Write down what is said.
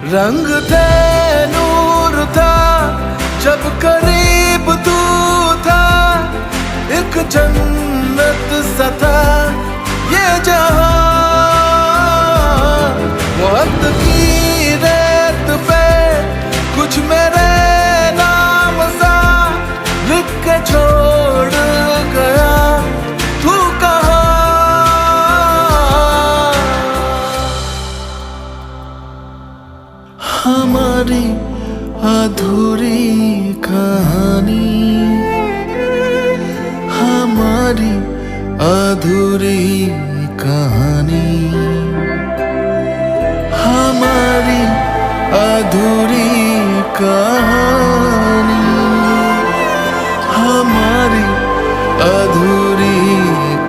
रंग थे नूर था जब करीब तू था, एक जन्नत सा था ये जहां। वक्त की रेत पे कुछ मेरे नाम सा लिख के छोड़ गया, तू कहाँ? हमारी अधूरी कहानी, हमारी अधूरी कहानी, हमारी अधूरी कहानी।